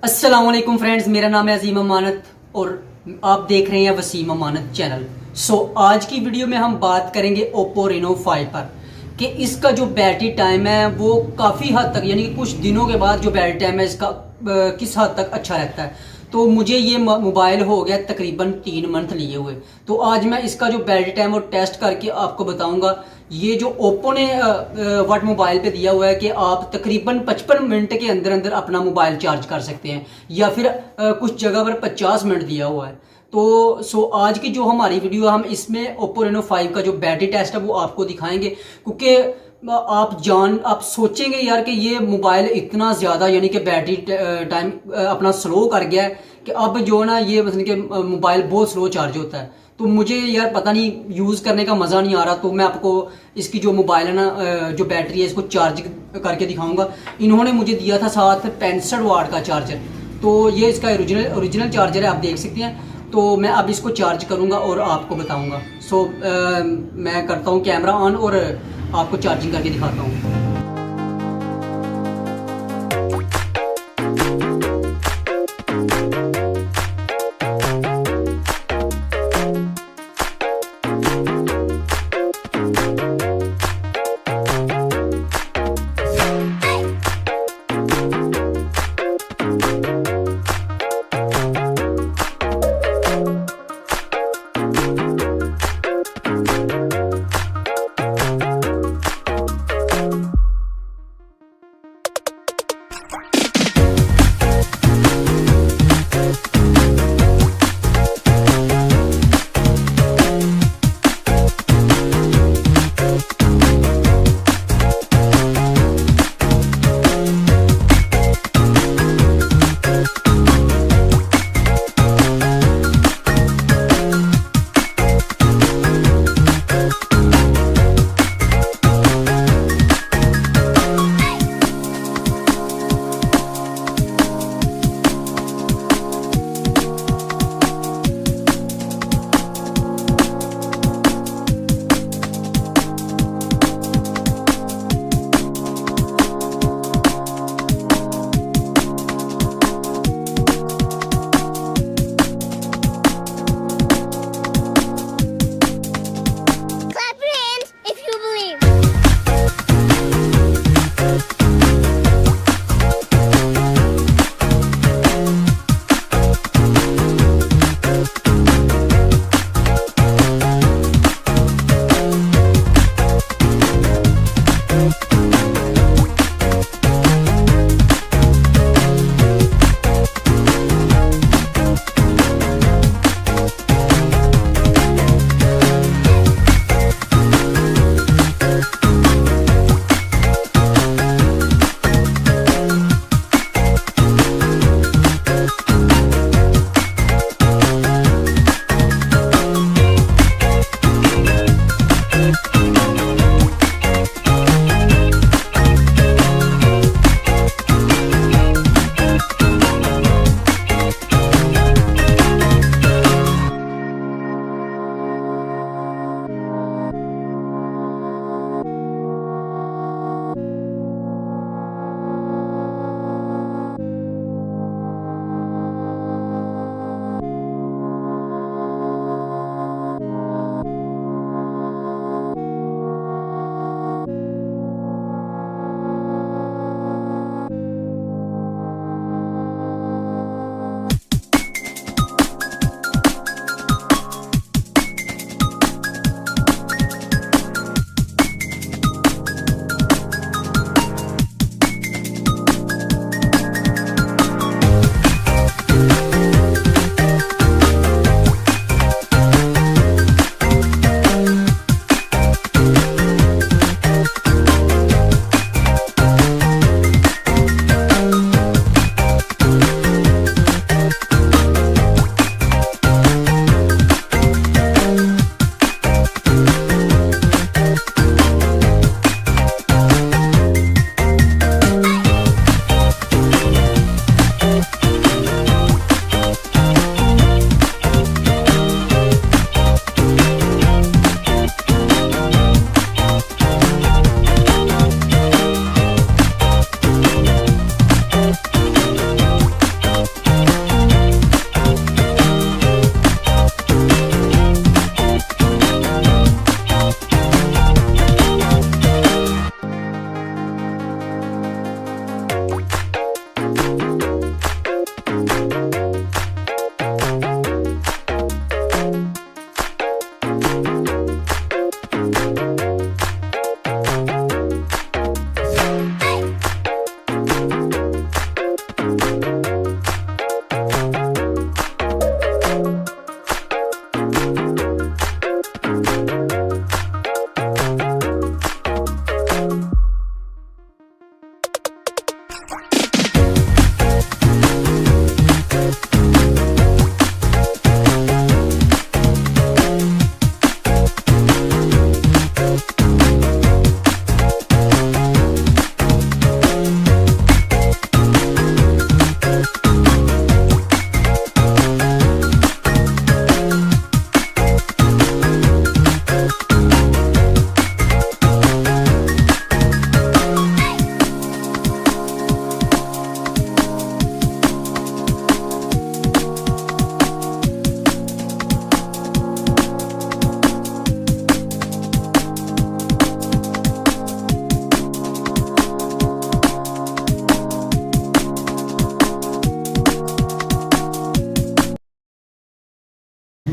अस्सलामुअलैकुम फ्रेंड्स, मेरा नाम है अजीम अमानत और आप देख रहे हैं वसीम अमानत चैनल। आज की वीडियो में हम बात करेंगे ओप्पो रेनो 5 पर कि इसका जो बैटरी टाइम है वो काफ़ी हद तक यानी कि कुछ दिनों के बाद जो बैटरी टाइम है इसका किस हद तक अच्छा रहता है। तो मुझे ये मोबाइल हो गया तकरीबन 3 मंथ लिए हुए। तो आज मैं इसका जो बैटरी टाइम और टेस्ट करके आपको बताऊंगा। ये जो ओप्पो ने व्हाट मोबाइल पे दिया हुआ है कि आप तकरीबन 55 मिनट के अंदर अंदर अपना मोबाइल चार्ज कर सकते हैं, या फिर कुछ जगह पर 50 मिनट दिया हुआ है। तो आज की जो हमारी वीडियो है हम इसमें ओप्पो रेनो 5 का जो बैटरी टेस्ट है वो आपको दिखाएंगे, क्योंकि आप सोचेंगे यार कि ये मोबाइल इतना ज़्यादा यानी कि बैटरी टाइम अपना स्लो कर गया है कि अब जो ना ये मतलब कि मोबाइल बहुत स्लो चार्ज होता है। तो मुझे यार पता नहीं, यूज़ करने का मज़ा नहीं आ रहा। तो मैं आपको इसकी जो मोबाइल है ना जो बैटरी है इसको चार्ज करके दिखाऊंगा। इन्होंने मुझे दिया था साथ 65 वाट का चार्जर। तो ये इसका ओरिजिनल चार्जर है, आप देख सकते हैं। तो मैं अब इसको चार्ज करूंगा और आपको बताऊंगा। मैं करता हूँ कैमरा ऑन और आपको चार्जिंग करके दिखाता हूँ।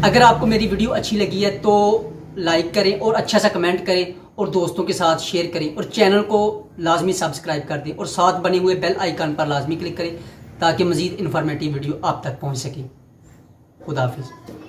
अगर आपको मेरी वीडियो अच्छी लगी है तो लाइक करें और अच्छा सा कमेंट करें और दोस्तों के साथ शेयर करें और चैनल को लाजमी सब्सक्राइब कर दें और साथ बने हुए बेल आइकन पर लाजमी क्लिक करें ताकि मज़ीद इन्फॉर्मेटिव वीडियो आप तक पहुंच सके। खुदा हाफिज़।